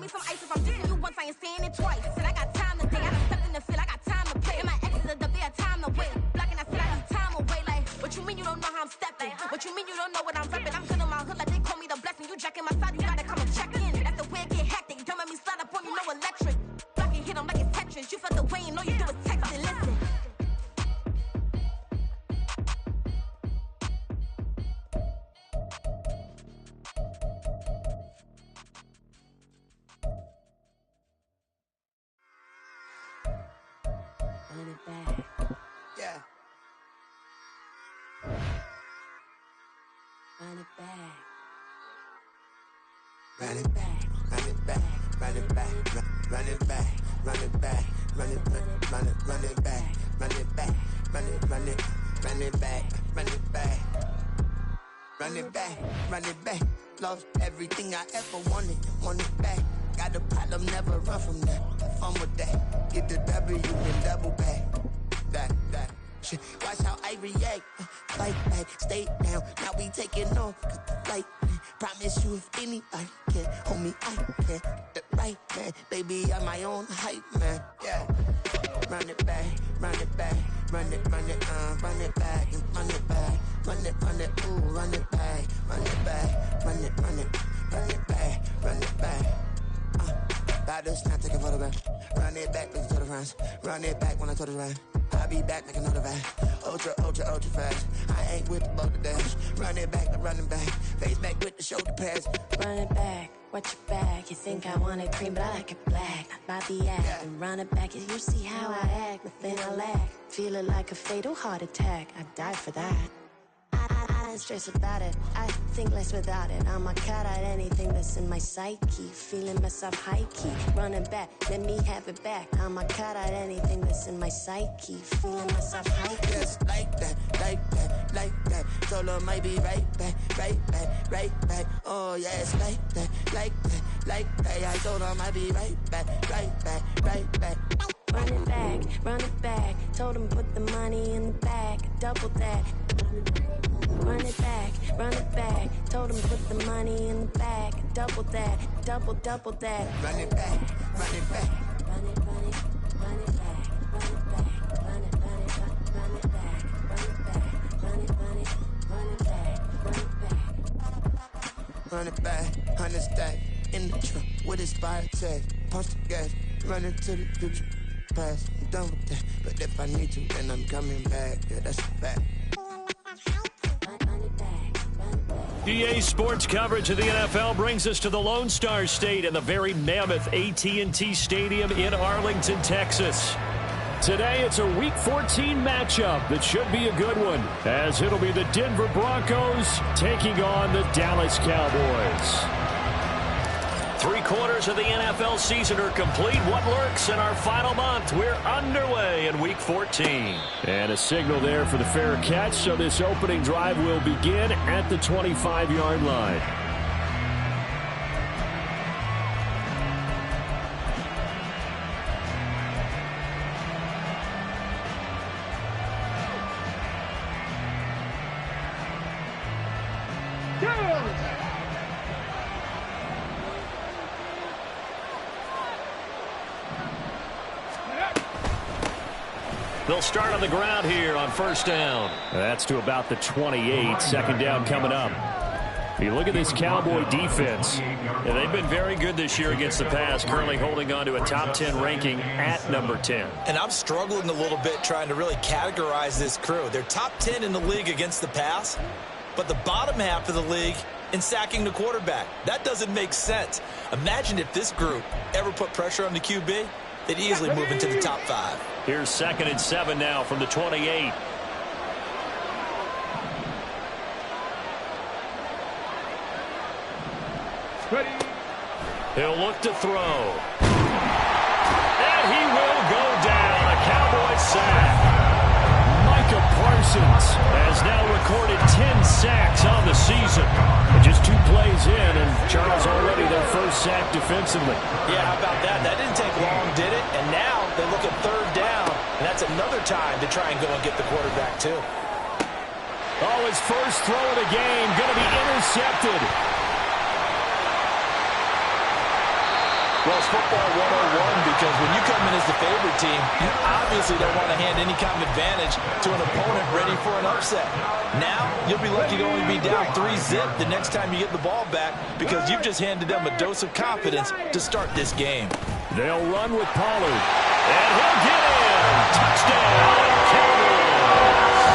me some ice if I'm dissing you once, I ain't saying it twice. Said I got time today, I done stepped in the field, I got time to play. And my exes are up there, time to wait. Blocking, I said I need time away. Like, what you mean you don't know how I'm stepping? What you mean you don't know what I'm repping? I'm good on my hood like they call me the blessing. You jacking my side, you gotta come and check in. That's the way it get hectic. Don't make me slide up on you, no electric. Blocking, hit 'em like it's Tetris. You felt the way and all you do is text and listen. Run it back. Yeah. Run it back. Run it back. Run it back. Run it back. Run it back. Run it back. Run it back. Run it back. Run it back. Run it run it run it back. Run it back. Run it back. Run it back. Lost everything I ever wanted. Want it back. Got a problem, never run from that. Have fun with that. Get the W, then double back. That. Shit. Watch how I react. Fight back, stay down. Now we taking off. Like, promise you if anybody can hold me, I can. The right man, baby, I'm my own hype man. Yeah. Run it back, run it back, run it back, and run it back, ooh, run it back, run it back, run it back, run it back. Battles, not taking photograph. Run it back, make it to the runs. Run it back when I told it right. I'll be back, make another ride. Ultra fast. I ain't with the boat to dash. Run it back, I'm running back. Face back with the shoulder pads. Run it back, watch your back. You think I want it cream, but I like it black. Not the act. Yeah. And run it back, you see how I act. Nothing I lack. Feel it like a fatal heart attack. I'd die for that. I don't stress about it. I think less without it. I'ma cut out anything that's in my psyche. Feeling myself high key. Running back, let me have it back. I'ma cut out anything that's in my psyche. Feeling myself high key. Yes, like that. Solo might be right back. Oh, yes, like that. I told her I might be right back. Run it back. Told him put the money in the bag. Double that. Run it back. Told him put the money in the bag. Double that. Double that. Run it back. Run it back. Run it back. Run it back. Run it back. Run it back. Run it back. Run it back. 100 stack in the trunk with his fire tag. Punch the gas, running to the future. Past, I'm done with that. But if I need to, then I'm coming back. Yeah, that's a fact. EA Sports coverage of the NFL brings us to the Lone Star State and the very mammoth AT&T Stadium in Arlington, Texas. Today, it's a Week 14 matchup that should be a good one, as it'll be the Denver Broncos taking on the Dallas Cowboys. 3/4 of the NFL season are complete. What lurks in our final month? We're underway in Week 14. And a signal there for the fair catch, so this opening drive will begin at the 25-yard line. They'll start on the ground here on first down. That's to about the 28. Second down coming up. You look at this Cowboy defense. Yeah, they've been very good this year against the pass, currently holding on to a top 10 ranking at number 10. And I'm struggling a little bit trying to really categorize this crew. They're top 10 in the league against the pass, but the bottom half of the league in sacking the quarterback. That doesn't make sense. Imagine if this group ever put pressure on the QB, they'd easily move into the top 5. Here's 2nd and 7 now from the 28. Ready. He'll look to throw. And he will go down. A Cowboy sack. Micah Parsons has now recorded 10 sacks on the season. And just 2 plays in, and Charles already their first sack defensively. Yeah, how about that? That didn't take long, did it? And now they look at 3rd down, and that's another time to try and go and get the quarterback, too. Oh, his first throw of the game going to be intercepted. Well, it's football 101 because when you come in as the favorite team, you obviously don't want to hand any kind of advantage to an opponent ready for an upset. Now, you'll be lucky to only be down 3-zip the next time you get the ball back because you've just handed them a dose of confidence to start this game. They'll run with Pollard. And he'll get in. Touchdown, Cowboys.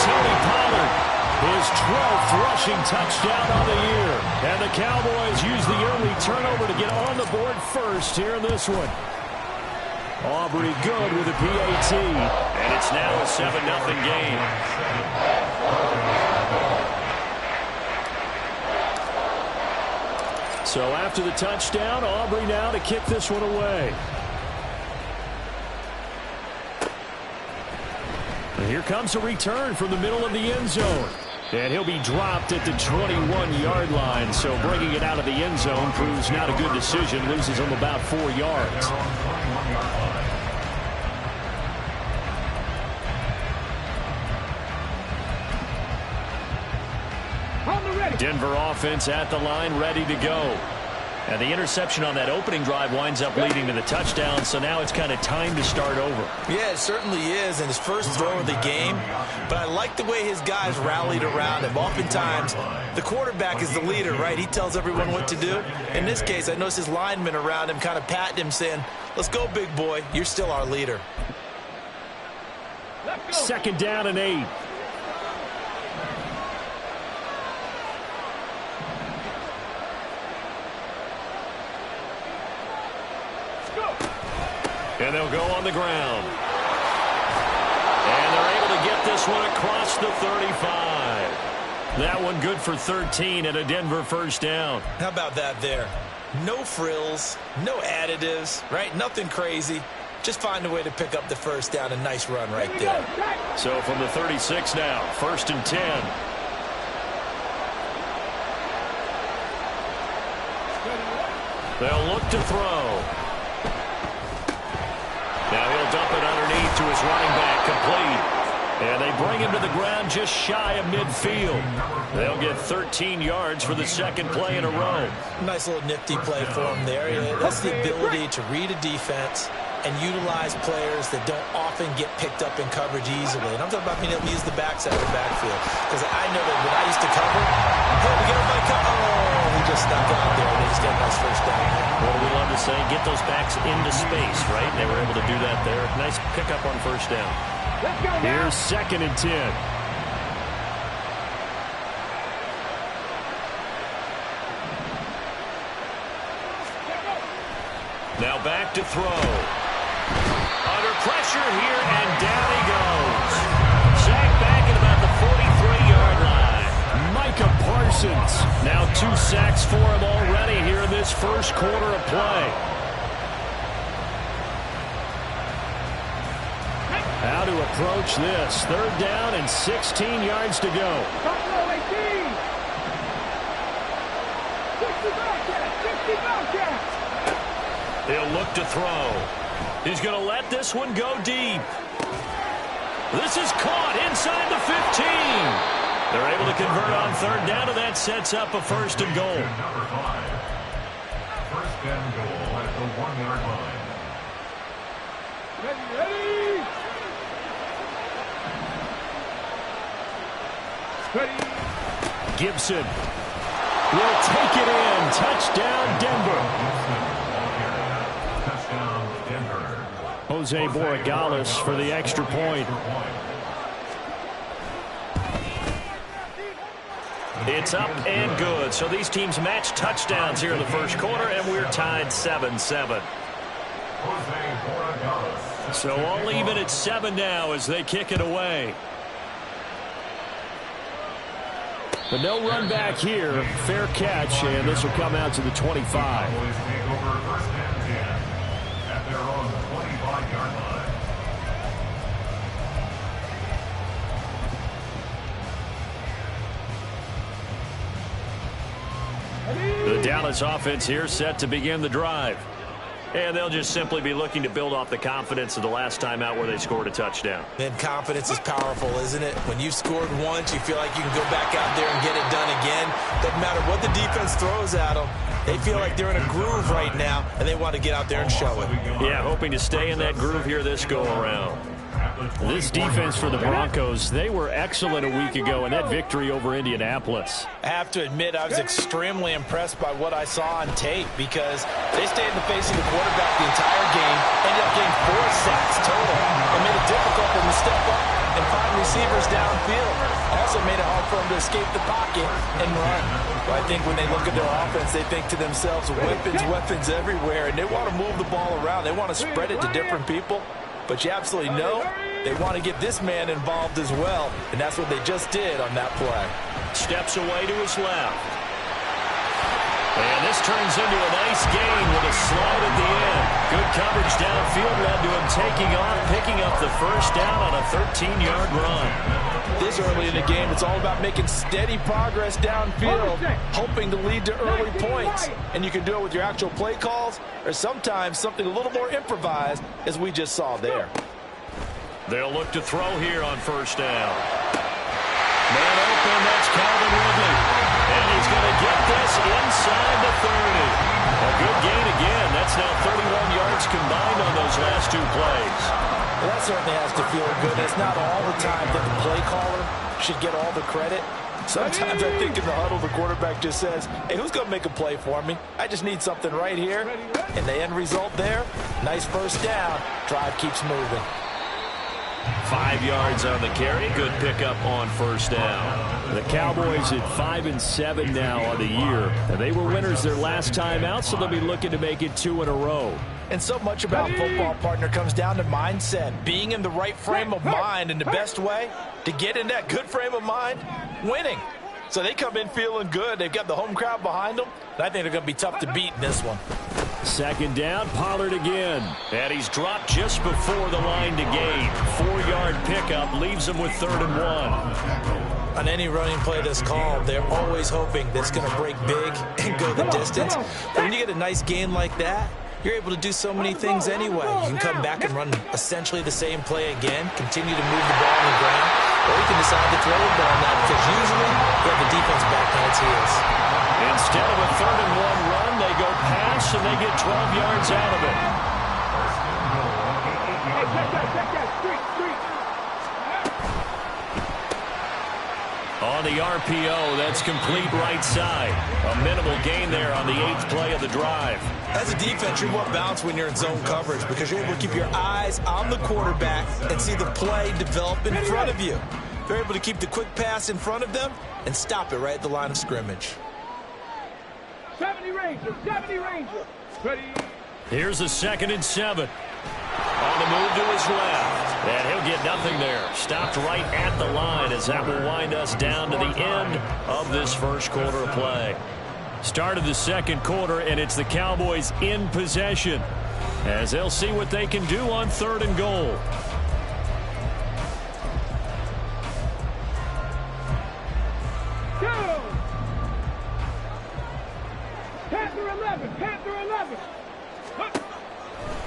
Tony Pollard, his 12th rushing touchdown on the year. And the Cowboys use the early turnover to get on the board first here in this one. Aubrey good with a PAT. And it's now a 7-0 game. So after the touchdown, Aubrey now to kick this one away. And here comes a return from the middle of the end zone. And he'll be dropped at the 21-yard line. So bringing it out of the end zone proves not a good decision. Loses him about 4 yards. Denver offense at the line, ready to go. And the interception on that opening drive winds up leading to the touchdown, so now it's kind of time to start over. Yeah, it certainly is, and his first throw of the game. But I like the way his guys rallied around him. Oftentimes, the quarterback is the leader, right? He tells everyone what to do. In this case, I noticed his linemen around him kind of patting him, saying, let's go, big boy. You're still our leader. 2nd down and 8. And they'll go on the ground. And they're able to get this one across the 35. That one good for 13 and a Denver first down. How about that there? No frills, no additives, right? Nothing crazy. Just find a way to pick up the first down. A nice run right there. So from the 36 now, 1st and 10. They'll look to throw. Now he'll dump it underneath to his running back, complete. And they bring him to the ground just shy of midfield. They'll get 13 yards for the second play in a row. Nice little nifty play for him there. That's the ability to read a defense and utilize players that don't often get picked up in coverage easily. And I'm talking about being able to use the backside of the backfield. Because I know that when I used to cover, hey, we get everybody cover. Oh, he just snuck out there. They just got a nice first down there. What do we love to say? Get those backs into space, right? They were able to do that there. Nice pickup on first down. Here's 2nd and 10. Now back to throw. Under pressure here, and down he goes. Sacked back at about the 43-yard line. Micah Parsons. Now 2 sacks for him already here in this first quarter of play. How to approach this. 3rd down and 16 yards to go. He'll look to throw. He's going to let this one go deep. This is caught inside the 15. They're able to convert on 3rd down, and that sets up a 1st and goal. Number 5. 1st and goal at the 1-yard line. Ready. Gibson will take it in. Touchdown, Denver. Jose Borregales for the extra point. It's up and good. So these teams match touchdowns here in the first quarter, and we're tied 7-7. So all even at 7 now as they kick it away. But no run back here. Fair catch, and this will come out to the 25. The Dallas offense here set to begin the drive. And they'll just simply be looking to build off the confidence of the last time out where they scored a touchdown. And confidence is powerful, isn't it? When you've scored once, you feel like you can go back out there and get it done again. Doesn't matter what the defense throws at them. They feel like they're in a groove right now, and they want to get out there and show it. Yeah, hoping to stay in that groove here this go-around. This defense for the Broncos, they were excellent a week ago in that victory over Indianapolis. I have to admit, I was extremely impressed by what I saw on tape because they stayed in the face of the quarterback the entire game, ended up getting 4 sacks total, and made it difficult for them to step up and find receivers downfield. Also made it hard for them to escape the pocket and run. But I think when they look at their offense, they think to themselves, weapons everywhere, and they want to move the ball around. They want to spread it to different people. But you absolutely know they want to get this man involved as well, and that's what they just did on that play. Steps away to his left. And this turns into a nice gain with a slide at the end. Good coverage downfield led to him taking off, picking up the first down on a 13-yard run. This early in the game, it's all about making steady progress downfield, hoping to lead to early points. And you can do it with your actual play calls, or sometimes something a little more improvised, as we just saw there. They'll look to throw here on first down. Man open, that's Calvin Ridley. And he's going to get this inside the 30. A good gain again. That's now 31 yards combined on those last 2 plays. Well, that certainly has to feel good. It's not all the time that the play caller should get all the credit. Sometimes I think in the huddle, the quarterback just says, hey, who's going to make a play for me? I just need something right here. And the end result there, nice first down. Drive keeps moving. 5 yards on the carry. Good pickup on first down. The Cowboys at 5-7 now on the year. And they were winners their last time out, so they'll be looking to make it 2 in a row. And so much about football, partner, comes down to mindset. Being in the right frame of mind, and the best way to get in that good frame of mind, winning. So they come in feeling good. They've got the home crowd behind them. And I think they're going to be tough to beat in this one. Second down, Pollard again. And he's dropped just before the line to gain. 4-yard pickup leaves him with 3rd and 1. On any running play that's called, they're always hoping that it's going to break big and go the distance. But when you get a nice gain like that, you're able to do so many things anyway. You can come back and run essentially the same play again, continue to move the ball on the ground, or you can decide to throw the ball on that because usually you have the defense back on its heels. Instead of a 3rd and 1 run, they go pass and they get 12 yards out of it. On the RPO, that's complete right side. A minimal gain there on the 8th play of the drive. As a defense, you're more balanced when you're in zone coverage because you're able to keep your eyes on the quarterback and see the play develop in front of you. They're able to keep the quick pass in front of them and stop it right at the line of scrimmage. 70 Ranger. Ready. Here's a 2nd and 7. On the move to his left. And he'll get nothing there. Stopped right at the line as that will wind us down to the end of this first quarter of play. Start of the second quarter, and it's the Cowboys in possession as they'll see what they can do on 3rd and goal.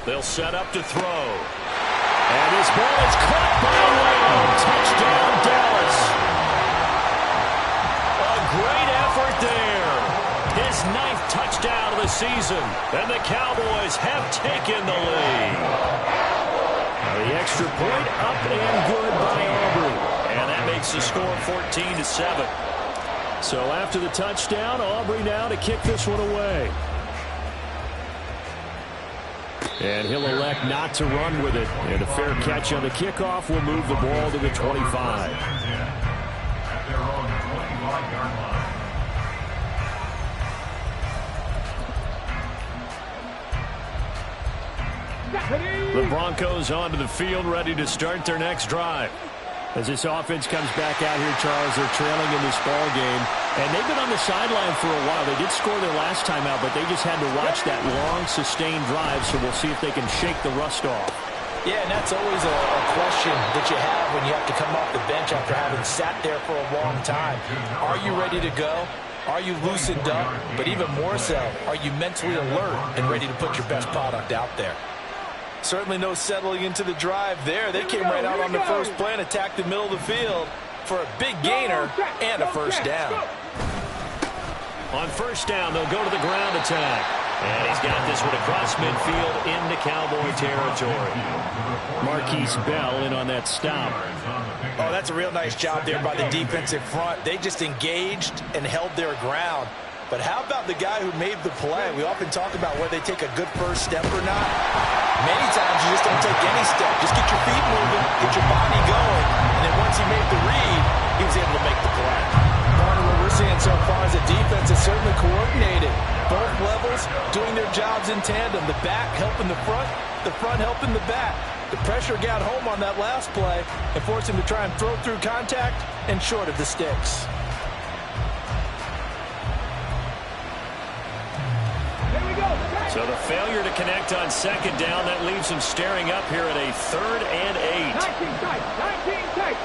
They'll set up to throw. And this ball is caught by Lamb. Touchdown, Dallas. A great effort there. His 9th touchdown of the season. And the Cowboys have taken the lead. The extra point up and good by Aubrey. And that makes the score 14-7. So after the touchdown, Aubrey now to kick this one away. And he'll elect not to run with it. And a fair catch on the kickoff will move the ball to the 25. The Broncos onto the field, ready to start their next drive. As this offense comes back out here, Charles, they're trailing in this ball game. And they've been on the sideline for a while. They did score their last time out, but they just had to watch that long, sustained drive, so we'll see if they can shake the rust off. Yeah, and that's always a question that you have when you have to come off the bench after having sat there for a long time. Are you ready to go? Are you loosened up? But even more so, are you mentally alert and ready to put your best product out there? Certainly no settling into the drive there. They came right out on the first play and attacked the middle of the field for a big gainer and a first down. On first down, they'll go to the ground attack. And he's got this one across midfield into Cowboy territory. Marquise Bell in on that stop. Oh, that's a real nice job there by the defensive front. They just engaged and held their ground. But how about the guy who made the play? We often talk about whether they take a good first step or not. Many times you just don't take any step. Just get your feet moving, get your body going. And then once he made the read, he was able to make the play. Part of what we're seeing so far is the defense is certainly coordinated. Both levels doing their jobs in tandem. The back helping the front helping the back. The pressure got home on that last play and forced him to try and throw through contact and short of the sticks. So the failure to connect on second down, that leaves him staring up here at a 3rd and 8. 19 tight.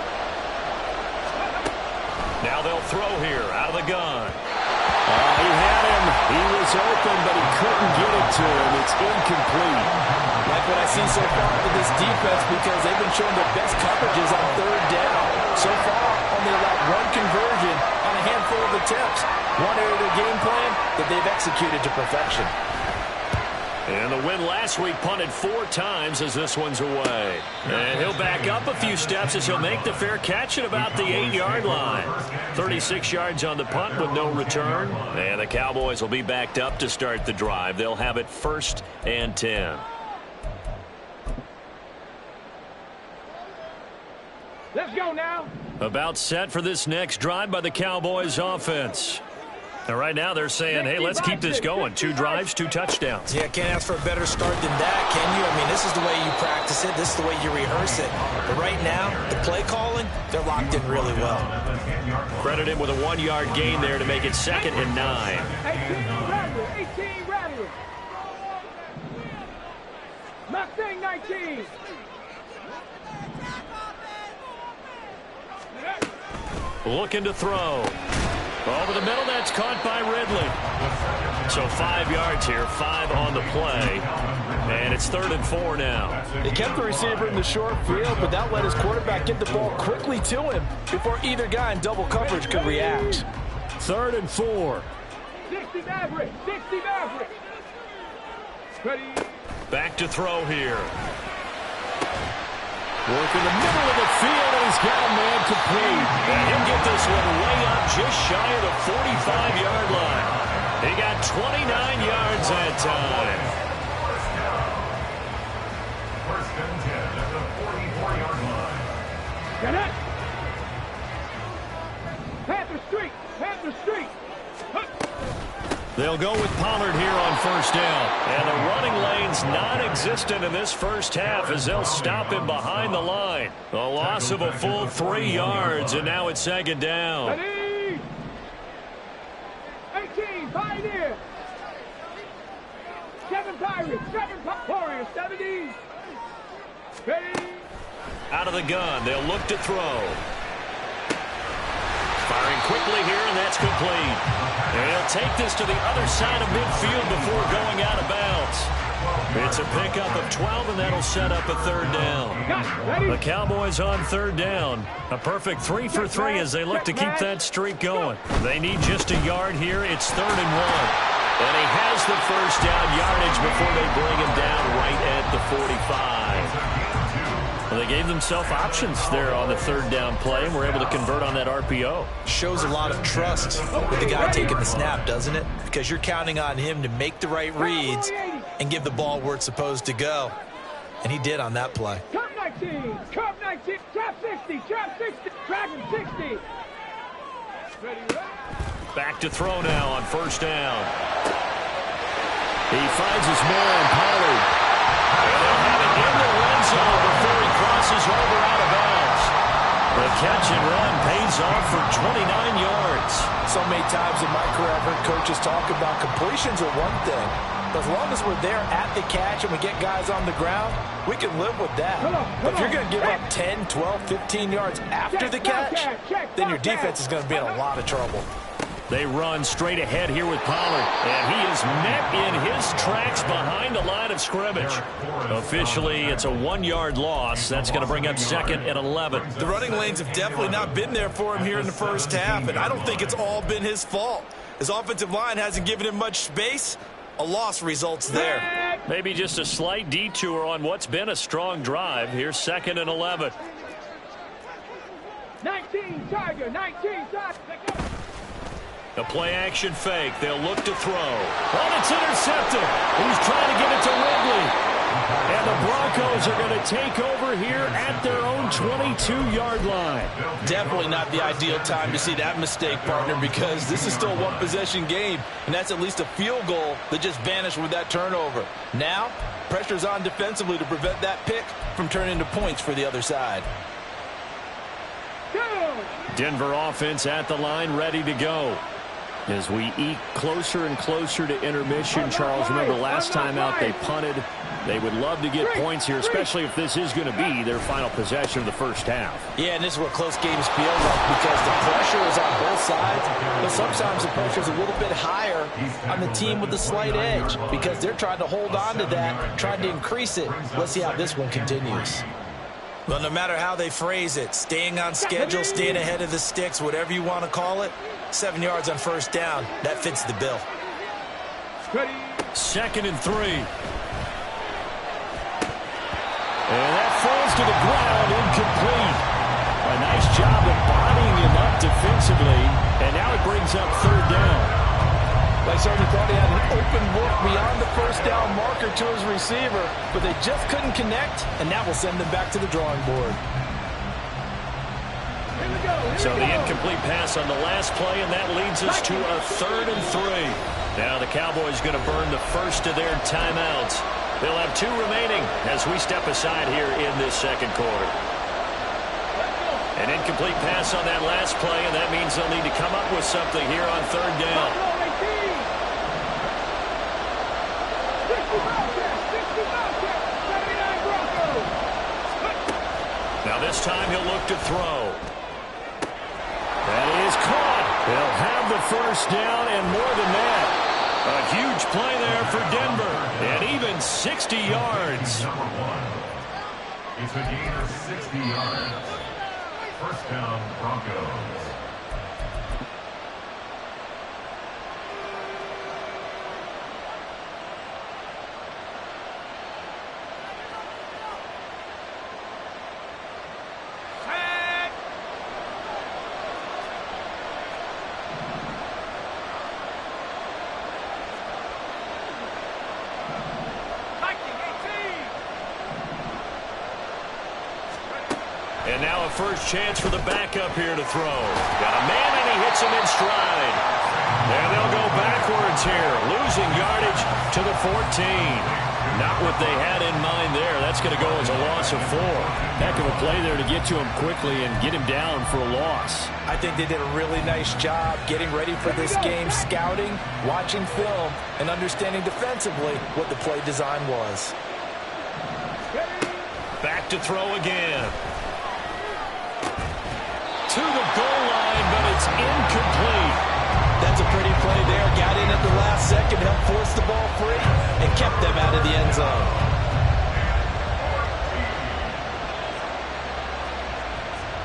Now they'll throw here out of the gun. He had him. He was open, but he couldn't get it to him. It's incomplete. Like what I see so far with this defense, because they've been showing their best coverages on 3rd down. So far, only allowed 1 conversion on a handful of attempts. One area of their game plan that they've executed to perfection. And the win last week punted 4 times as this one's away. And he'll back up a few steps as he'll make the fair catch at about the 8-yard line. 36 yards on the punt with no return. And the Cowboys will be backed up to start the drive. They'll have it 1st and 10. Let's go now. About set for this next drive by the Cowboys offense. And right now they're saying, hey, let's keep this going. 2 drives, 2 touchdowns. Yeah, can't ask for a better start than that, can you? I mean, this is the way you practice it. This is the way you rehearse it. But right now, the play calling, they're locked in really well. Credit him with a 1-yard gain there to make it 2nd and 9. 18 Rattler. Mustang 19. Looking to throw. Over the middle, that's caught by Ridley. So 5 yards here, 5 on the play. And it's 3rd and 4 now. They kept the receiver in the short field, but that let his quarterback get the ball quickly to him before either guy in double coverage could react. 3rd and 4. 60 Maverick. Ready. Back to throw here. Work in the middle of the field, and he's got a man complete. And he'll get this one way up just shy of the 45-yard line. He got 29 yards that time. 1st and 10 at the 44-yard line. Get it. Panther Street. They'll go with Pollard here on 1st down. And the running lane's non-existent in this first half as they'll stop him behind the line. A loss of a full 3 yards, and now it's 2nd down. Ready. 18, Pioneer. 7 Pirates, 7 Warriors, 70. Ready. Out of the gun, they'll look to throw. Firing quickly here, and that's complete. And he'll take this to the other side of midfield before going out of bounds. It's a pickup of 12, and that'll set up a 3rd down. The Cowboys on 3rd down. A perfect 3 for 3 as they look to keep that streak going. They need just a yard here. It's 3rd and 1. And he has the first down yardage before they bring him down right at the 45. Well, they gave themselves options there on the 3rd down play and were able to convert on that RPO. Shows a lot of trust with the guy taking the snap, doesn't it? Because you're counting on him to make the right reads and give the ball where it's supposed to go. And he did on that play. Curve 19, trap 60, dragon 60. Ready. Back to throw now on 1st down. He finds his man, Pollard. And they'll have it in the red zone before he crosses over out of bounds. The catch and run pays off for 29 yards. So many times in my career, I've heard coaches talk about completions are one thing. But as long as we're there at the catch and we get guys on the ground, we can live with that. But if you're going to give up 10, 12, 15 yards after the catch, then your defense is going to be in a lot of trouble. They run straight ahead here with Pollard, and he is met in his tracks behind the line of scrimmage. Officially, it's a 1-yard loss. That's going to bring up 2nd and 11. The running lanes have definitely not been there for him here in the first half, and I don't think it's all been his fault. His offensive line hasn't given him much space. A loss results there. Maybe just a slight detour on what's been a strong drive. Here's 2nd and 11. 19 Tiger, 19 Tiger. The play-action fake. They'll look to throw. Oh, it's intercepted. He's trying to get it to Ridley. And the Broncos are going to take over here at their own 22-yard line. Definitely not the ideal time to see that mistake, partner, because this is still a one-possession game, and that's at least a field goal that just vanished with that turnover. Now, pressure's on defensively to prevent that pick from turning into points for the other side. Denver offense at the line, ready to go. As we eke closer and closer to intermission, Charles, remember last time out they punted. They would love to get points here, especially if this is going to be their final possession of the first half. Yeah, and this is what close games feel like because the pressure is on both sides, but sometimes the pressure is a little bit higher on the team with the slight edge because they're trying to hold on to that, trying to increase it. Let's see how this one continues. Well, no matter how they phrase it, staying on schedule, staying ahead of the sticks, whatever you want to call it, 7 yards on first down, that fits the bill. 2nd and 3. And that falls to the ground, incomplete. A nice job of bodying him up defensively, and now it brings up 3rd down. Like Sergeant thought he had an open look beyond the first down marker to his receiver, but they just couldn't connect, and that will send them back to the drawing board. So the incomplete pass on the last play, and that leads us to a 3rd and 3. Now the Cowboys going to burn the first of their timeouts. They'll have 2 remaining as we step aside here in this second quarter. An incomplete pass on that last play, and that means they'll need to come up with something here on 3rd down. Now this time he'll look to throw. That is caught. They'll have the first down and more than that. A huge play there for Denver. And even 60 yards. Number 1. It's a gain of 60 yards. First down, Broncos. And now a first chance for the backup here to throw. Got a man, and he hits him in stride. And they'll go backwards here, losing yardage to the 14. Not what they had in mind there. That's going to go as a loss of 4. Heck of a play there to get to him quickly and get him down for a loss. I think they did a really nice job getting ready for this game, scouting, watching film, and understanding defensively what the play design was. Back to throw again. To the goal line, but it's incomplete. That's a pretty play there. Got in at the last second, helped force the ball free, and kept them out of the end zone.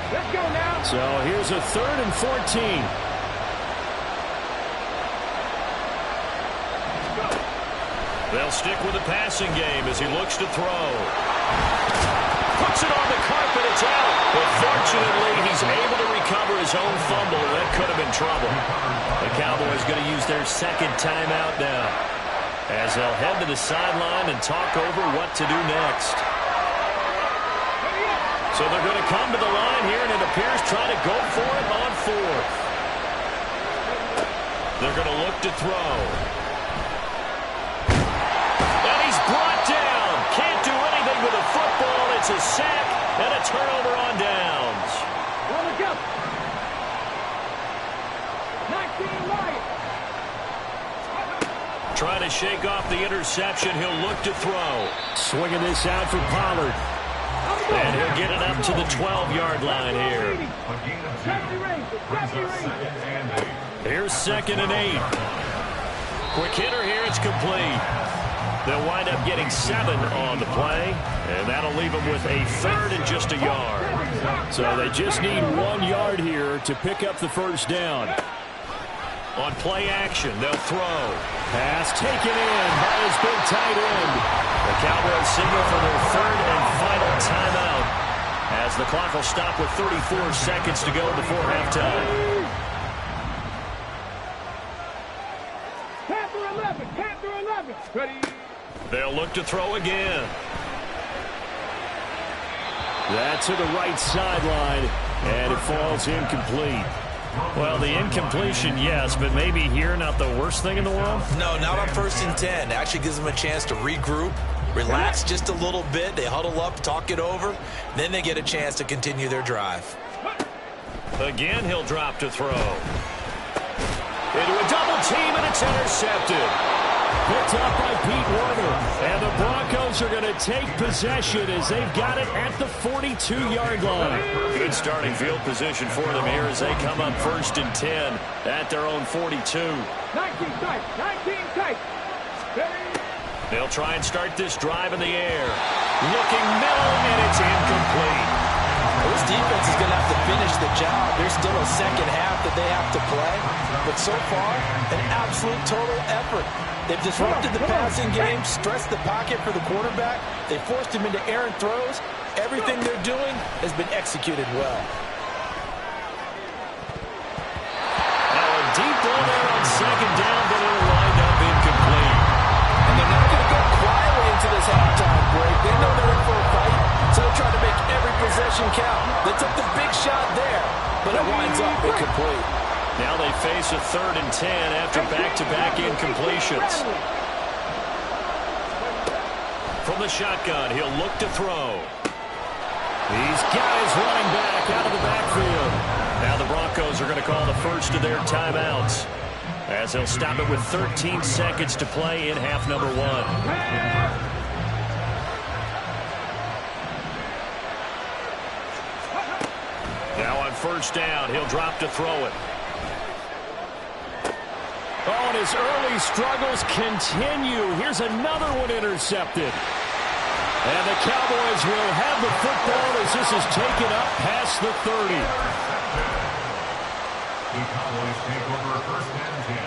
Let's go now. So here's a 3rd and 14. They'll stick with the passing game as he looks to throw. Puts it on the carpet, it's out. But fortunately, he's able to recover his own fumble, and that could have been trouble. The Cowboys going to use their 2nd timeout now, as they'll head to the sideline and talk over what to do next. So they're going to come to the line here, and it appears try to go for it on 4th. They're going to look to throw. And he's brought down. Can't do anything with a football. It's a sack and a turnover on downs. On the go. 19 Lions. Trying to shake off the interception. He'll look to throw. Swinging this out for Pollard. And he'll get it up to the 12-yard line here. A gain of 2. Brings up 2nd and 8. Here's 2nd and 8. Quick hitter here. It's complete. They'll wind up getting 7 on the play, and that'll leave them with a 3rd and just a yard. So they just need 1 yard here to pick up the first down. On play action, they'll throw. Pass taken in by his big tight end. The Cowboys signal for their 3rd and final timeout, as the clock will stop with 34 seconds to go before halftime. Panther 11. Ready. They'll look to throw again. That to the right sideline, and it falls incomplete. Well, the incompletion, yes, but maybe here not the worst thing in the world? No, not on 1st and 10. Actually gives them a chance to regroup, relax just a little bit. They huddle up, talk it over. Then they get a chance to continue their drive. Again, he'll drop to throw. Into a double team, and it's intercepted. Picked up by Pete Werner. And the Broncos are going to take possession as they've got it at the 42-yard line. Good starting field position for them here as they come up 1st and 10 at their own 42. 19 tight. They'll try and start this drive in the air. Looking middle, and it's incomplete. This defense is going to have to finish the job. There's still a second half that they have to play. But so far, an absolute total effort. They've disrupted the passing game, stressed the pocket for the quarterback. They forced him into errant throws. Everything they're doing has been executed well. Now a deep ball there on 2nd down, but it'll wind up incomplete. And they're not going to go quietly into this halftime break. They know they're in for a fight, so they'll try to make every possession count. They took the big shot there, but it winds up incomplete. Now they face a 3rd and 10 after back-to-back incompletions. From the shotgun, he'll look to throw. These guys running back out of the backfield. Now the Broncos are going to call the first of their timeouts, as they'll stop it with 13 seconds to play in half number 1. Now on 1st down, he'll drop to throw it. Oh, and his early struggles continue. Here's another one intercepted. And the Cowboys will have the football as this is taken up past the 30. The Cowboys take over 1st and 10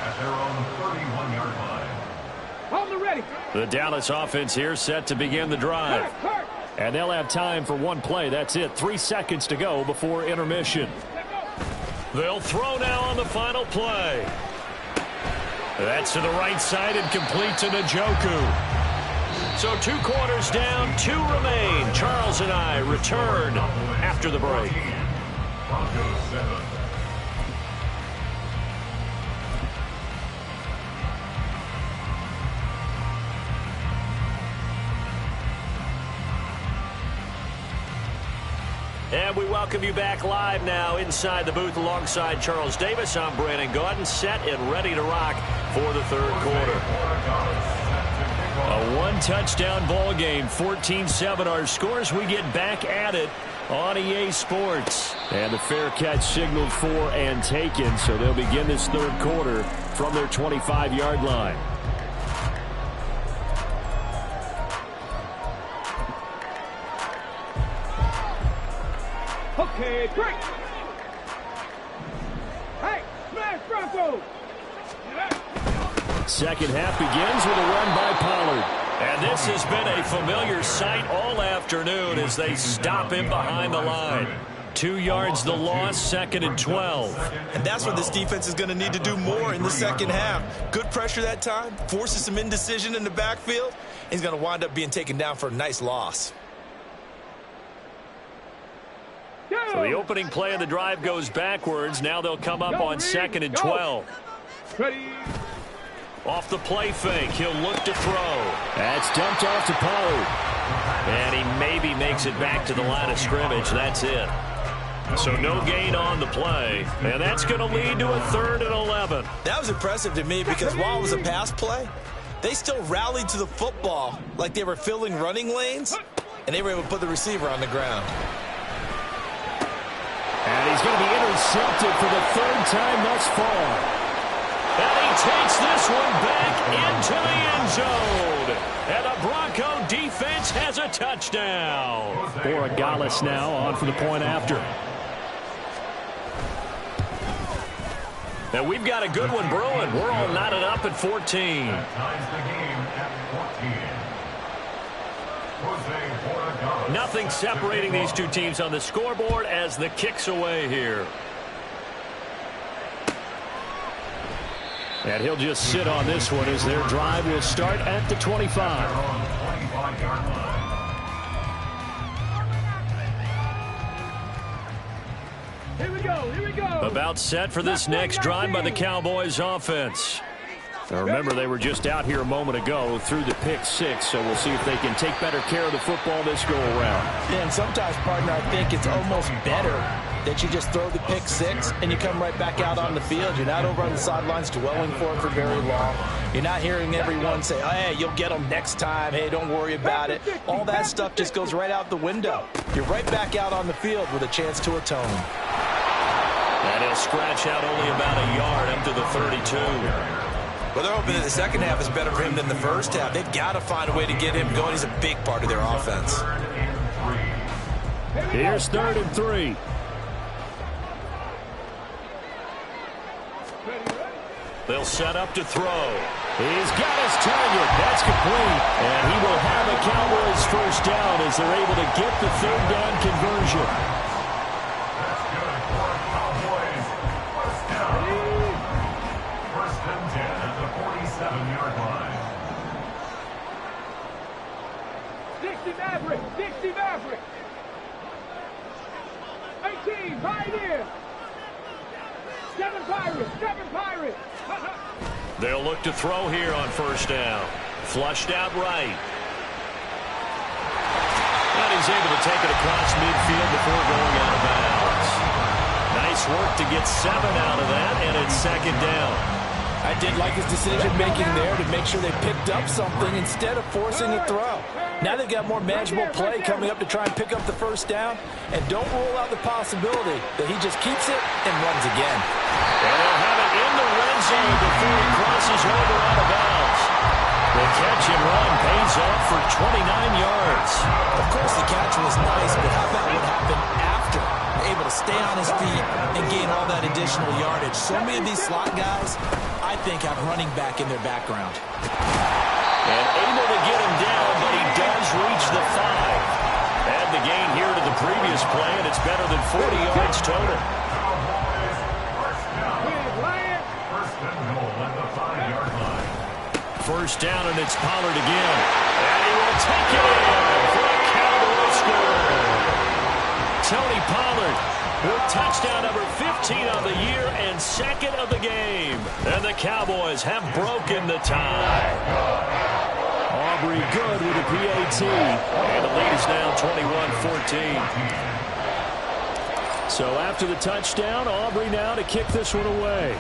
at their own 31-yard line. On the ready. The Dallas offense here set to begin the drive. And they'll have time for 1 play. That's it. 3 seconds to go before intermission. They'll throw now on the final play. That's to the right side and complete to Njoku. So 2 quarters down, 2 remain. Charles and I return after the break. Broncos 7. And we welcome you back live now inside the booth alongside Charles Davis. I'm Brandon Gaudin, set and ready to rock for the 3rd quarter. A 1-touchdown ball game, 14-7 our scores. We get back at it on EA Sports. And the fair catch signaled for and taken, so they'll begin this 3rd quarter from their 25-yard line. Okay, break. Hey, smash Broncos. Second half begins with a run by Pollard. And this has been a familiar sight all afternoon as they stop him behind the line. 2 yards the loss, 2nd and 12. And that's what this defense is going to need to do more in the second half. Good pressure that time, forces some indecision in the backfield. He's going to wind up being taken down for a nice loss. So the opening play of the drive goes backwards. Now they'll come up on 2nd and 12. Ready. Off the play fake, he'll look to throw. That's dumped off to Pollard. And he maybe makes it back to the line of scrimmage. That's it. So no gain on the play. And that's going to lead to a 3rd and 11. That was impressive to me because while it was a pass play, they still rallied to the football like they were filling running lanes, and they were able to put the receiver on the ground. And he's going to be intercepted for the third time thus far. And he takes this one back into the end zone. And the Bronco defense has a touchdown. Borregales now on for the point after. And we've got a good one brewing. We're all knotted up at 14. That ties the game at 14. Nothing separating these two teams on the scoreboard as the kick's away here. And he'll just sit on this one as their drive will start at the 25. Here we go, here we go. About set for this next drive by the Cowboys offense. Now remember, they were just out here a moment ago through the pick six, so we'll see if they can take better care of the football this go around. Yeah, and sometimes, partner, I think it's almost better that you just throw the pick six and you come right back out on the field. You're not over on the sidelines dwelling for it for very long. You're not hearing everyone say, oh, hey, you'll get them next time. Hey, don't worry about it. All that stuff just goes right out the window. You're right back out on the field with a chance to atone. And he'll scratch out only about a yard up to the 32. Well, they're hoping that the second half is better for him than the first half. They've got to find a way to get him going. He's a big part of their offense. Here's 3rd and 3. They'll set up to throw. He's got his target. That's complete. And he will have a Cowboys first down as they're able to get the 3rd down conversion. That's good for Cowboys. First down. First and 10 at the 47-yard line. Dixie Maverick, Dixie Maverick. 18, Pioneer. 7 Pirates, 7 Pirates. They'll look to throw here on first down. Flushed out right. And he's able to take it across midfield before going out of bounds. Nice work to get 7 out of that, and it's 2nd down. I did like his decision-making there to make sure they picked up something instead of forcing a throw. Now they've got more manageable play coming up to try and pick up the first down, and don't rule out the possibility that he just keeps it and runs again. And they'll have it in the red zone before he crosses over out of bounds. The catch and run pays off for 29 yards. Of course, the catch was nice, but how about what happened after? Able to stay on his feet and gain all that additional yardage. So many of these slot guys, I think, have running back in their background. And able to get him down, but he does reach the 5. Add the gain here to the previous play, and it's better than 40 yards total. First and goal at the 5-yard line. First down, and it's Pollard again. And he will take it in for a Cowboy score. Tony Pollard with touchdown number 15 of the year and 2nd of the game. And the Cowboys have broken the tie. Aubrey good with a PAT. And the lead is now 21-14. So after the touchdown, Aubrey now to kick this one away.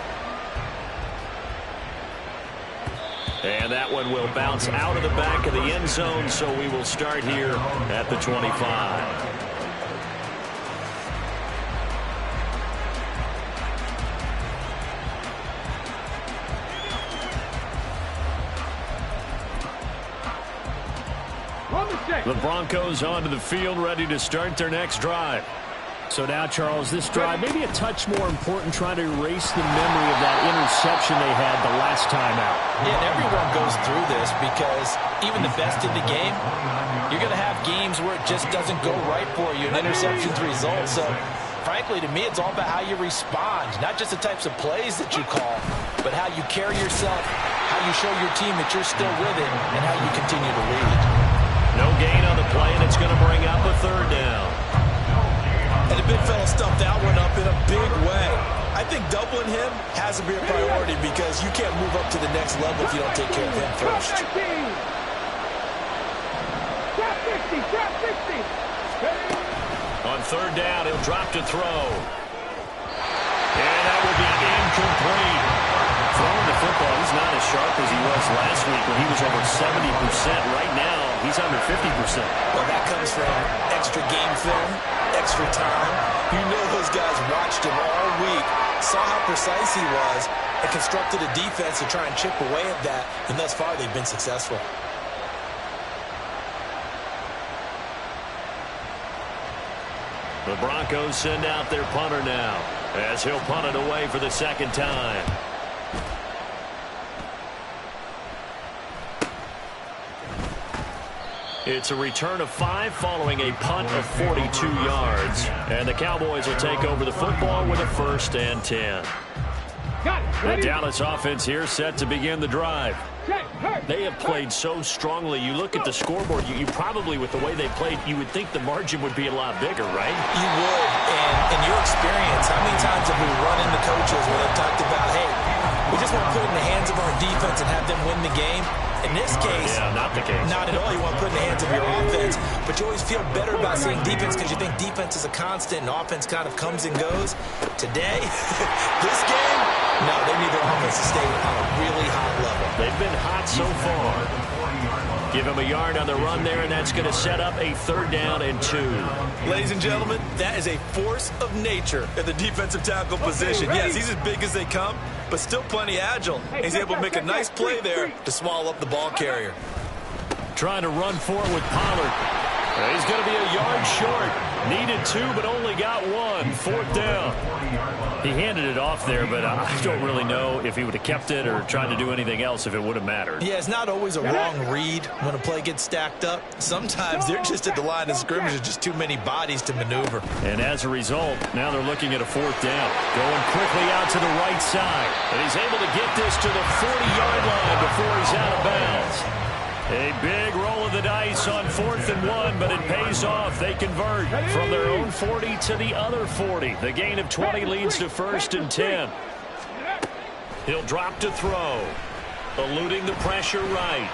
And that one will bounce out of the back of the end zone, so we will start here at the 25. The Broncos onto the field, ready to start their next drive. So now, Charles, this drive maybe a touch more important, trying to erase the memory of that interception they had the last time out. Yeah, and everyone goes through this because even the best in the game, you're going to have games where it just doesn't go right for you, and interceptions result. So, frankly, to me, it's all about how you respond, not just the types of plays that you call, but how you carry yourself, how you show your team that you're still with it, and how you continue to lead. No gain on the play, and it's going to bring up a 3rd down. And the big fella stuffed that one up in a big way. I think doubling him has to be a priority because you can't move up to the next level if you don't take care of him first. On 3rd down, he'll drop to throw. And that will be incomplete. Throwing the football, he's not as sharp as he was last week when he was over 70% right now. He's under 50%. Well, that comes from extra game film, extra time. You know those guys watched him all week, saw how precise he was, and constructed a defense to try and chip away at that, and thus far they've been successful. The Broncos send out their punter now, as he'll punt it away for the second time. It's a return of 5 following a punt of 42 yards. And the Cowboys will take over the football with a 1st and 10. The Dallas offense here set to begin the drive. They have played so strongly. You look at the scoreboard, you probably, with the way they played, you would think the margin would be a lot bigger, right? You would. And in your experience, how many times have we run into coaches where they've talked about, hey, we just want to put it in the hands of our defense and have them win the game? In this case, not the case. Not at all. You want to put it in the hands of your offense, but you always feel better about seeing defense because you think defense is a constant and offense kind of comes and goes. Today, this game, no, they need their offense to stay on a really hot level. They've been hot so far. Give him a yard on the run there, and that's going to set up a 3rd down and 2. Ladies and gentlemen, that is a force of nature in the defensive tackle position. Yes, he's as big as they come, but still plenty agile. He's able to make a nice play there to swallow up the ball carrier. Trying to run for it with Pollard. He's going to be a yard short. Needed 2, but only got 1. 4th down. He handed it off there, but I don't really know if he would have kept it or tried to do anything else if it would have mattered. Yeah, it's not always a wrong read when a play gets stacked up. Sometimes they're just at the line of scrimmage with just too many bodies to maneuver. And as a result, now they're looking at a 4th down. Going quickly out to the right side. And he's able to get this to the 40-yard line before he's out of bounds. A big roll of the dice on 4th and 1, but it pays off. They convert from their own 40 to the other 40. The gain of 20 leads to 1st and 10. He'll drop to throw. Eluding the pressure right.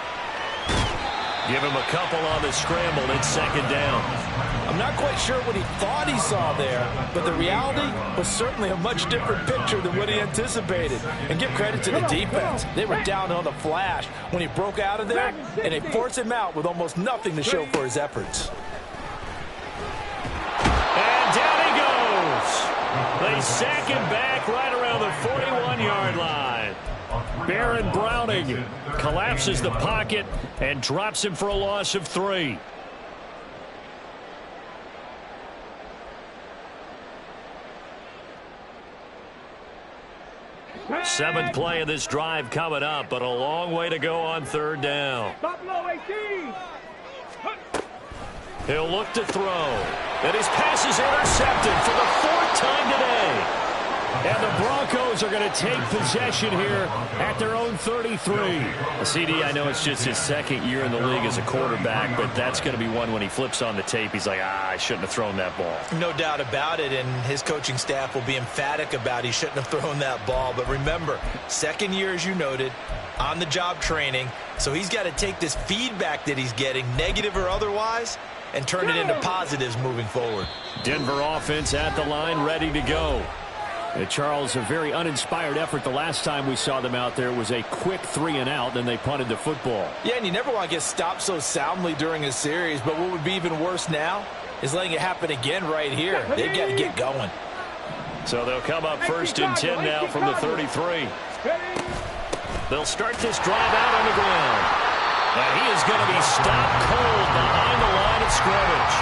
Give him a couple on the scramble. It's 2nd down. I'm not quite sure what he thought he saw there, but the reality was certainly a much different picture than what he anticipated. And give credit to the defense. They were down on the flash when he broke out of there, and they forced him out with almost nothing to show for his efforts. And down he goes. They sack him back right around the 41-yard line. Baron Browning collapses the pocket and drops him for a loss of 3. Seventh play of this drive coming up, but a long way to go on 3rd down. He'll look to throw. And his pass is intercepted for the 4th time today. And the Broncos are going to take possession here at their own 33. CD, I know it's just his 2nd year in the league as a quarterback, but that's going to be one when he flips on the tape. He's like, I shouldn't have thrown that ball. No doubt about it, and his coaching staff will be emphatic about he shouldn't have thrown that ball. But remember, 2nd year, as you noted, on-the-job training, so he's got to take this feedback that he's getting, negative or otherwise, and turn it into positives moving forward. Denver offense at the line, ready to go. Charles, a very uninspired effort the last time we saw them out there. It was a quick 3-and-out, then they punted the football. Yeah, and you never want to get stopped so soundly during a series, but what would be even worse now is letting it happen again right here. They've got to get going. So they'll come up 1st and 10 now from the 33. They'll start this drive out on the ground. And he is going to be stopped cold behind the line of scrimmage.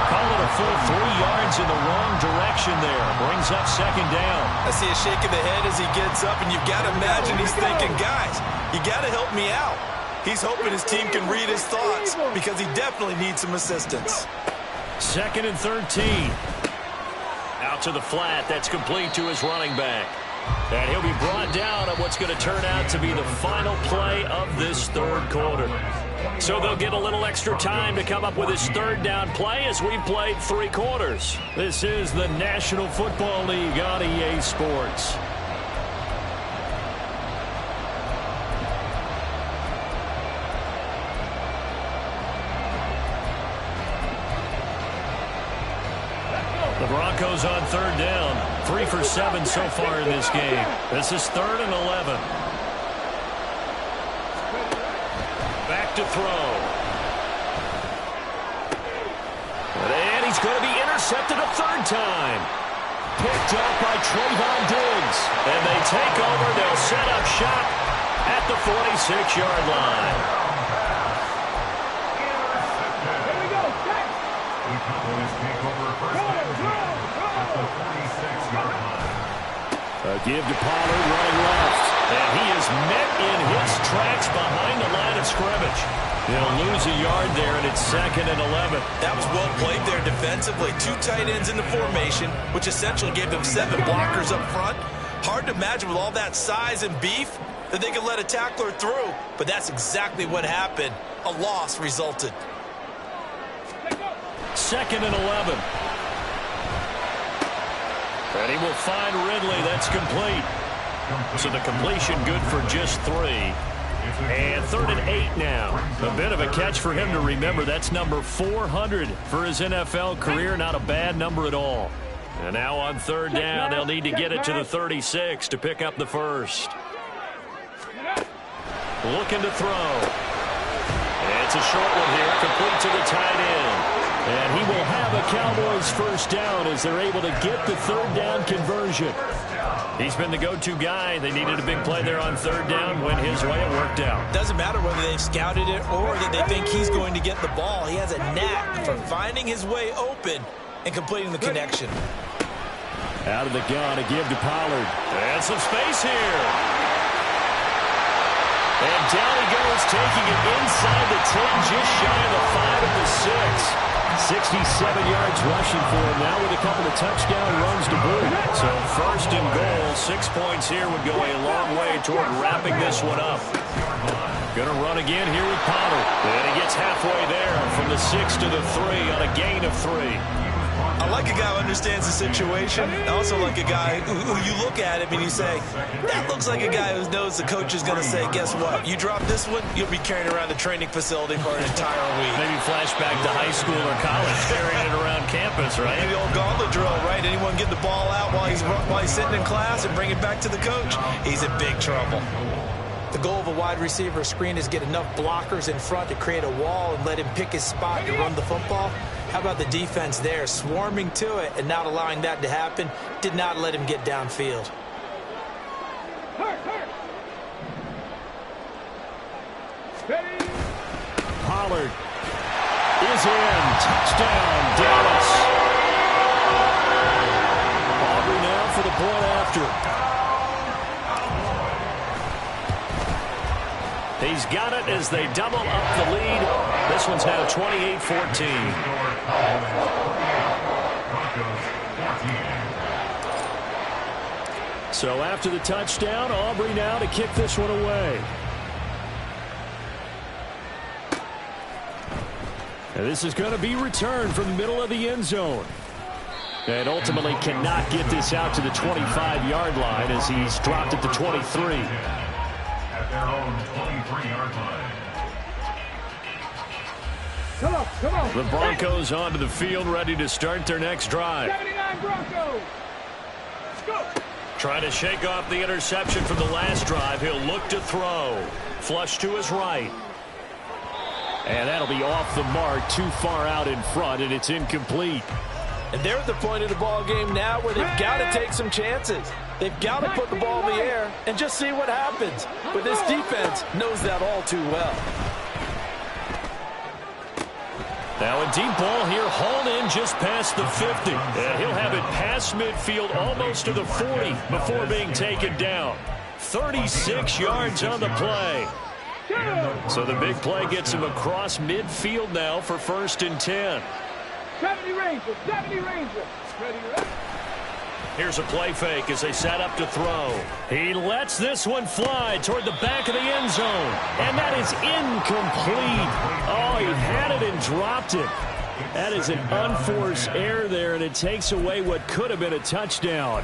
Call it a full 3 yards in the wrong direction there. Brings up 2nd down. I see a shake of the head as he gets up, and you've got to imagine he's thinking, guys, you got to help me out. He's hoping his team can read his thoughts because he definitely needs some assistance. 2nd and 13. Out to the flat. That's complete to his running back. And he'll be brought down on what's going to turn out to be the final play of this 3rd quarter. So they'll get a little extra time to come up with his 3rd down play as we played 3 quarters. This is the National Football League on EA Sports. The Broncos on 3rd down. 3 for 7 so far in this game. This is 3rd and 11. Back to throw. one's going to be intercepted a third time. Picked up by Trayvon Diggs. And they take over. They'll set up shop at the 46-yard line. Here we go, set. The Cowboys take over first and 10 at the 46-yard line. A give to Pollard running left. And he is met in his tracks behind the line of scrimmage. They'll lose a yard there, and it's 2nd and 11. That was well played there defensively. 2 tight ends in the formation, which essentially gave them 7 blockers up front. Hard to imagine with all that size and beef that they could let a tackler through. But that's exactly what happened. A loss resulted. 2nd and 11. And he will find Ridley. That's complete. So the completion good for just 3. And 3rd and 8 now. A bit of a catch for him to remember. That's number 400 for his NFL career. Not a bad number at all. And now on 3rd down, they'll need to get it to the 36 to pick up the first. Looking to throw. It's a short one here, complete to the tight end. And he will have a Cowboys first down as they're able to get the 3rd down conversion. He's been the go-to guy. They needed a big play there on 3rd down. Went his way. It worked out. Doesn't matter whether they've scouted it or that they think he's going to get the ball. He has a knack for finding his way open and completing the connection. Out of the gun, a give to Pollard. And some space here. And down he goes, taking it inside the 10, just shy of the 5 of the 6. 67 yards rushing for him now with a couple of touchdown runs to boot. So 1st and goal, 6 points here would go a long way toward wrapping this one up. Going to run again here with Pollard. And he gets halfway there from the 6 to the 3 on a gain of 3. I like a guy who understands the situation. I also like a guy who you look at him and you say, that looks like a guy who knows the coach is going to say, guess what? You drop this one, you'll be carrying around the training facility for an entire week. Maybe flashback to high school or college, carrying it around campus, right? Maybe old gauntlet drill, right? Anyone get the ball out while he's sitting in class and bring it back to the coach? He's in big trouble. The goal of a wide receiver screen is get enough blockers in front to create a wall and let him pick his spot to run the football. How about the defense there, swarming to it and not allowing that to happen? Did not let him get downfield. Pollard is in. Touchdown, Dallas. Aubrey now for the point after. He's got it as they double up the lead. This one's now 28-14. So after the touchdown, Aubrey now to kick this one away. And this is going to be returned from the middle of the end zone. And ultimately cannot get this out to the 25-yard line as he's dropped at the 23. At their own 23-yard line. Come on. The Broncos onto the field, ready to start their next drive. 79 Broncos. Go. Trying to shake off the interception from the last drive. He'll look to throw. Flush to his right. And that'll be off the mark, too far out in front, and it's incomplete. And they're at the point of the ball game now where they've got to take some chances. They've got to put the ball in the air and just see what happens. But this defense knows that all too well. Now a deep ball here, hauled in just past the 50. And he'll have it past midfield, almost to the 40 before being taken down. 36 yards on the play. So the big play gets him across midfield now for 1st and 10. 70 Rangers. Ready. Here's a play fake as they set up to throw. He lets this one fly toward the back of the end zone. And that is incomplete. Oh, he had it and dropped it. That is an unforced error there, and it takes away what could have been a touchdown.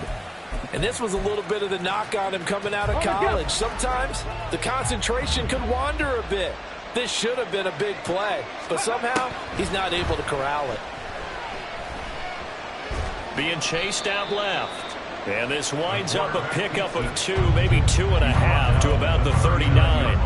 And this was a little bit of the knock on him coming out of college. Sometimes the concentration could wander a bit. This should have been a big play, but somehow he's not able to corral it. Being chased out left. And this winds up a pickup of 2, maybe 2.5 to about the 39.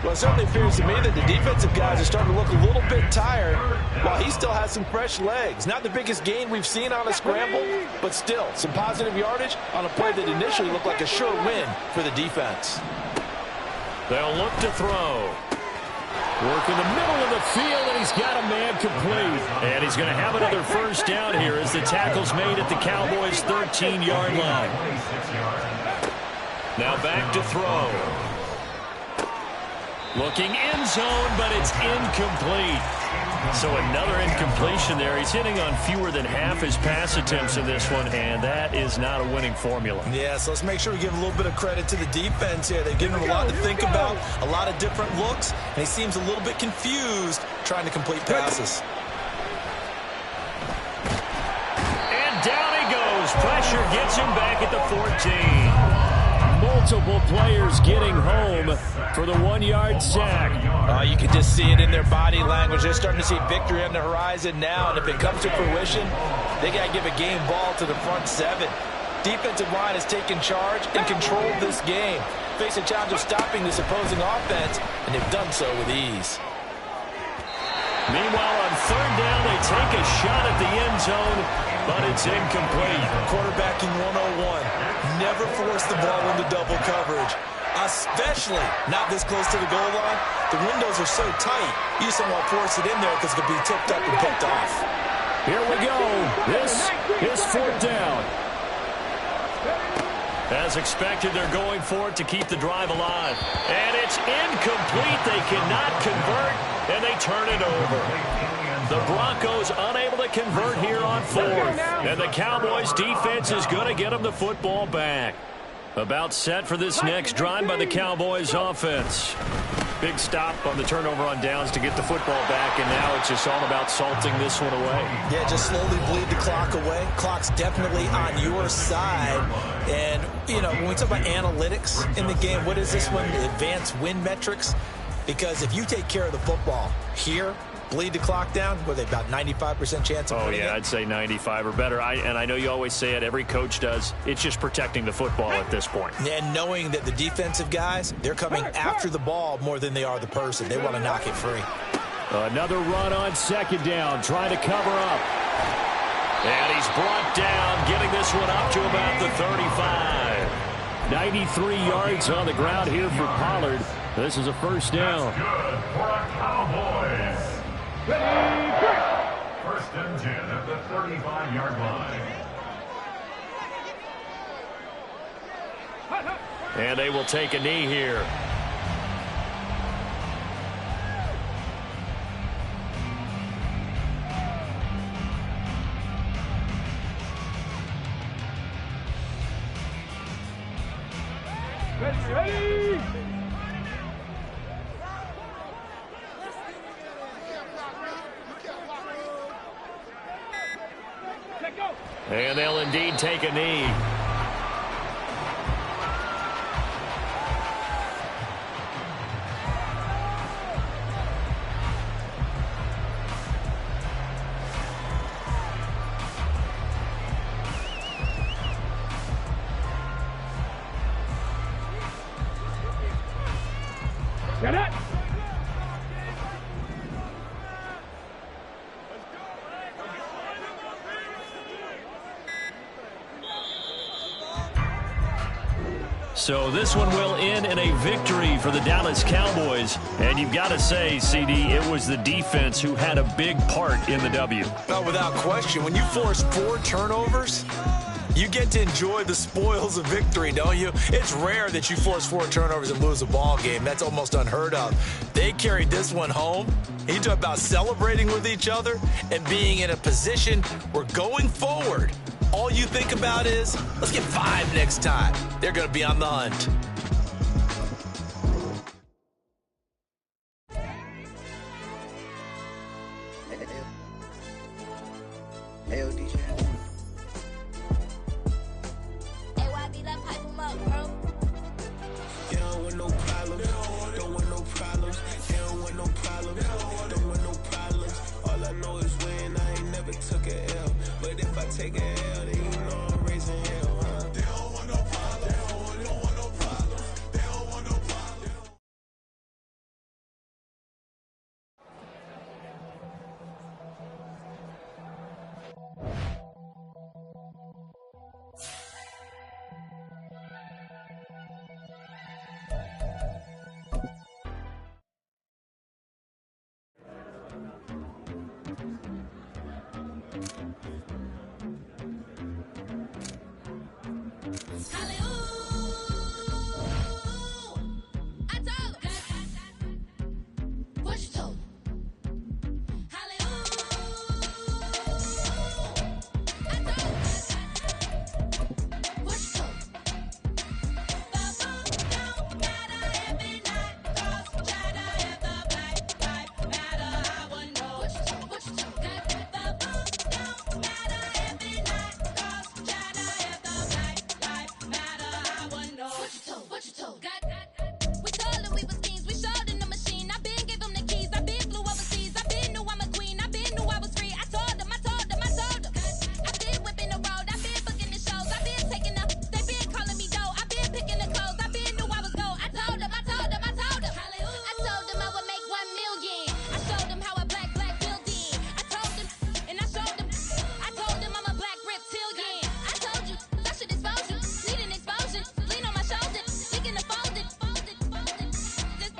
Well, it certainly appears to me that the defensive guys are starting to look a little bit tired while he still has some fresh legs. Not the biggest gain we've seen on a scramble, but still some positive yardage on a play that initially looked like a sure win for the defense. They'll look to throw. Work in the middle of the field, and he's got a man complete. And he's going to have another first down here as the tackle's made at the Cowboys' 13-yard line. Now back to throw. Looking end zone, but it's incomplete. So another incompletion there. He's hitting on fewer than half his pass attempts in this one, and that is not a winning formula. Yeah, so let's make sure we give a little bit of credit to the defense here. They've given him a lot to think about, a lot of different looks, and he seems a little bit confused trying to complete passes. And down he goes. Pressure gets him back at the 14. Multiple players getting home for the 1-yard sack. You can just see it in their body language. They're starting to see victory on the horizon now, and if it comes to fruition, they got to give a game ball to the front 7. Defensive line has taken charge and controlled this game. Face a challenge of stopping this opposing offense, and they've done so with ease. Meanwhile, on third down, they take a shot at the end zone, but it's incomplete. Quarterbacking 101. Never force the ball into double coverage, especially not this close to the goal line. The windows are so tight, you just don't want to force it in there because it could be tipped up and picked off. Here we go. This is fourth down. As expected, they're going for it to keep the drive alive. And it's incomplete. They cannot convert, and they turn it over. The Broncos unable to convert here on fourth. And the Cowboys defense is going to get them the football back. About set for this next drive by the Cowboys offense. Big stop on the turnover on downs to get the football back, and now it's just all about salting this one away. Yeah, just slowly bleed the clock away. Clock's definitely on your side. And, you know, when we talk about analytics in the game, what is this one? Advanced win metrics? Because if you take care of the football here, bleed the clock down, were they about 95% chance of winning it? I'd say 95 or better. And I know you always say it, every coach does. It's just protecting the football at this point. And knowing that the defensive guys, they're coming after the ball more than they are the person. They want to knock it free. Another run on second down, trying to cover up. And he's brought down, getting this one up to about the 35. 93 yards on the ground here for Pollard. This is a first down. That's good for a Cowboys. First and 10 at the 35-yard line. And they will take a knee here. Ready! And they'll indeed take a knee. Get it! So this one will end in a victory for the Dallas Cowboys. And you've got to say, CD, it was the defense who had a big part in the W. No, without question. When you force 4 turnovers, you get to enjoy the spoils of victory, don't you? It's rare that you force 4 turnovers and lose a ball game. That's almost unheard of. They carried this one home. You talk about celebrating with each other and being in a position where going forward, all you think about is, let's get 5 next time. They're going to be on the hunt. What you told? We told them we was kings. We showed them the machine. I been gave them the keys. I been flew overseas. I been knew I'm a queen. I been knew I was free. I told them. I been whipping the road. I been booking the shows. I been taking up. They been calling me dough. I been picking the clothes. I been knew I was gold. I told them. Hallelujah. I told them I would make 1 million. I showed them how a black building. I told them and I showed them. I told them I'm a black reptilian. I told you I should expose you. Need an explosion. Lean on my shoulder. Leaking the folded. Just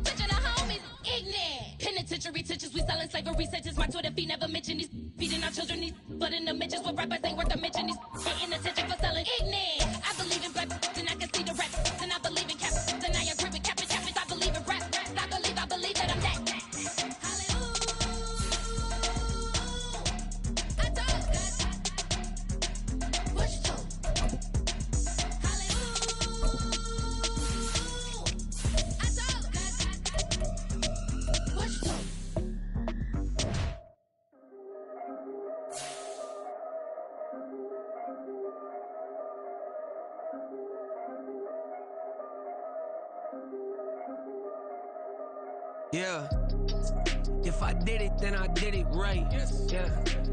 touching the homies. Ignorant. Penitentiary teachers. We selling slavery sentences. My Twitter feed never mention these. Feeding our children these. But in the mentions with rappers ain't worth a mention. These getting attention for selling ignorant. I believe in black and I can see the rap. And I believe in cap. And I agree with cap. I believe in rap. I believe that I'm that. I told what you told. Hallelujah. I told what you told. Yeah. If I did it, then I did it right. Yeah.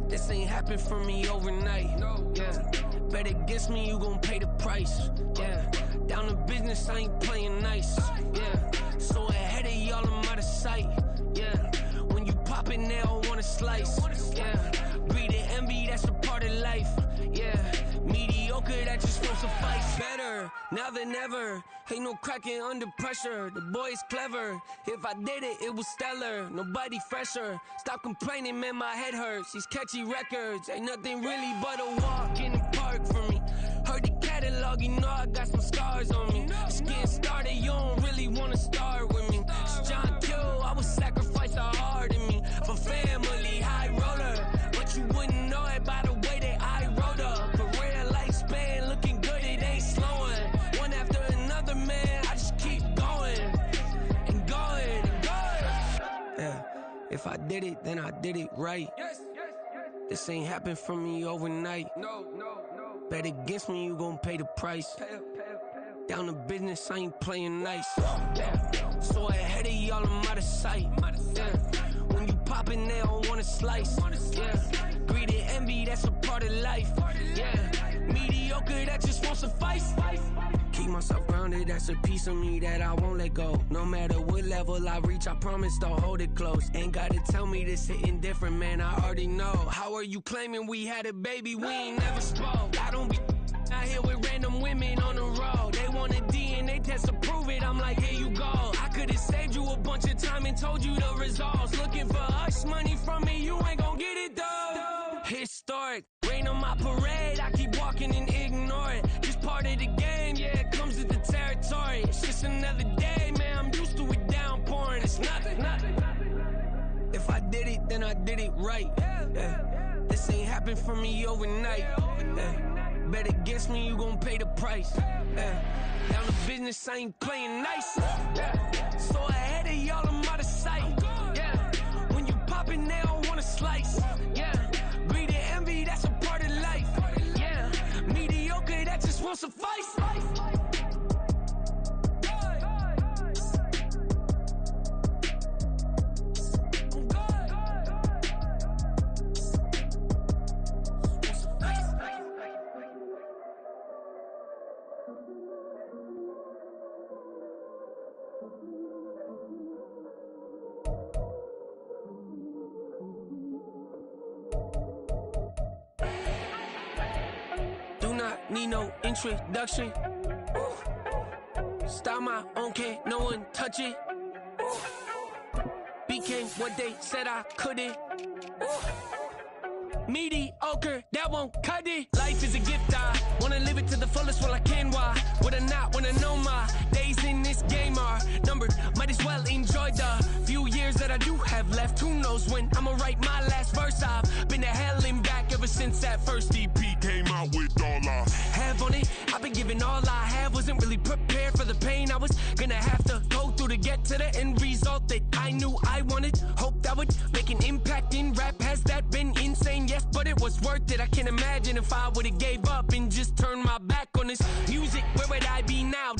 This ain't happened for me overnight. Yeah. Bet against me, you gon' pay the price. Yeah. Down to business, I ain't playing nice. Yeah. So ahead of y'all, I'm out of sight. Yeah. When you pop it, they don't wanna slice. Yeah. Greed and envy, that's a part of life. Yeah. Mediocre, that just won't suffice. Better now than ever. Ain't no cracking under pressure. The boy's clever. If I did it, it was stellar. Nobody fresher. Stop complaining, man, my head hurts. These catchy records ain't nothing really but a walk in the park for me. Heard the catalog, you know I got some scars on me. Just getting started, you don't really wanna start with me. It's John Kill, I would sacrifice a heart in me for family, high roller. But you wouldn't know it by the way that I wrote up. Career lifespan looking good, it ain't slowing. One after another, man, I just keep going and going and going. Yeah, if I did it, then I did it right. This ain't happened for me overnight. Bet against me, you gon' pay the price. Down to business, I ain't playing nice. Yeah. So ahead of y'all, I'm out of sight. Yeah. When you poppin', they don't wanna slice. Yeah. Greed and envy, that's a part of life. Yeah. Mediocre, that just won't suffice. Keep myself grounded, that's a piece of me that I won't let go. No matter what level I reach, I promise to hold it close. Ain't gotta tell me this hitting different, man, I already know. How are you claiming we had a baby, we ain't never spoke? I don't be out here with random women on the road. They want a DNA test to prove it, I'm like, here you go. I could've saved you a bunch of time and told you the results. Looking for hush money from me, you ain't gon' get it though. Historic, rain on my parade, I keep walking and ignore it. Just part of the game, yeah, it comes with the territory. It's just another day, man, I'm used to it downpouring. It's nothing. If I did it, then I did it right. Yeah. This ain't happened for me overnight. Yeah. Bet against me, you gon' pay the price. Yeah. Down to business, I ain't playing nice. Yeah. So ahead of y'all, I'm out of sight. Yeah. When you poppin', they don't wanna slice. Yeah. Greed and envy, that's a part of life. Yeah. Mediocre, that just won't suffice. Need no introduction. Style my own, can't no one touch it. Became what they said I couldn't. Mediocre, that won't cut it. Life is a gift, I wanna live it to the fullest while I can. Why would I not wanna know my days in this game are numbered? Might as well enjoy the few years that I do have left. Who knows when I'ma write my last verse? I've been to hell and back ever since that first EP came out with all I have on it. I've been giving all I have, wasn't really prepared for the pain I was gonna have to go through to get to the end result that I knew I wanted. Hope that would make an impact in rap. Has that been insane? Yes, but it was worth it. I can't imagine if I would've gave up and just turned my back on this music. Where would I be now?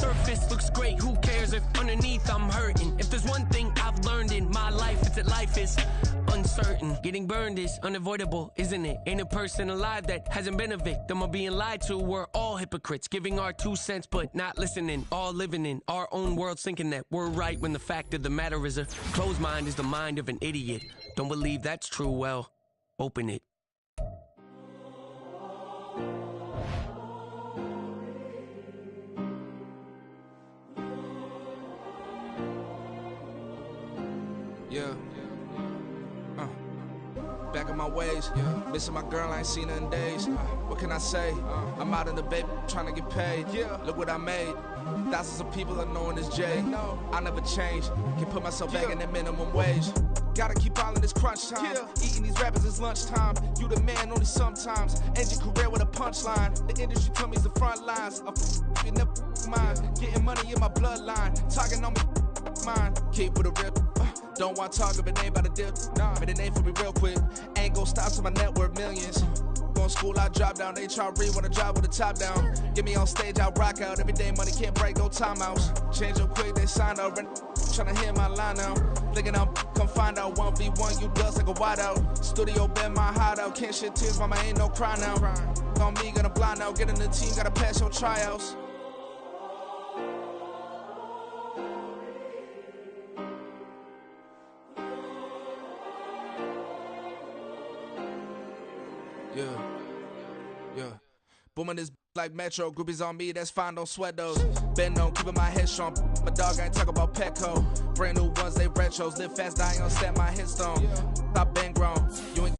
surface looks great, who cares if underneath I'm hurting? If there's one thing I've learned in my life, it's that life is uncertain. Getting burned is unavoidable, isn't it? Ain't a person alive that hasn't been a victim of being lied to. We're all hypocrites, giving our 2 cents but not listening. All living in our own world, thinking that we're right when the fact of the matter is a closed mind is the mind of an idiot. Don't believe that's true? Well, open it. Yeah. Back on my ways, missing my girl, I ain't seen her in days. What can I say? I'm out in the baby, trying to get paid. Look what I made. Thousands of people are knowing this Jay. I never change. Can put myself back in that minimum wage. Gotta keep all in this crunch time. Eating these rappers is lunchtime. You the man only sometimes. End your career with a punchline. The industry told me it's the front lines. I'm never mine. Getting money in my bloodline. Talking on me mine. Keep with a rip. Don't want to talk if it ain't about a dip. But it ain't for me real quick. Ain't gon' stop till my net worth millions. Going school, I drop down. They try to read when I drive with the top down. Get me on stage, I rock out. Every day money can't break, no timeouts. Change up quick, they sign up. Tryna hear my line now. Thinking I'm come find out 1v1, you dust like a wideout. Studio been my hideout. Can't shed tears, mama ain't no cry now. On me, gonna blind out. Get in the team, gotta pass your tryouts. Yeah. Booming this like Metro. Groupies on me, that's fine, don't sweat those. Been on, keeping my head strong. My dog ain't talk about Petco. Brand new ones, they retros. Live fast, dying on set, my headstone. Stop been grown. You ain't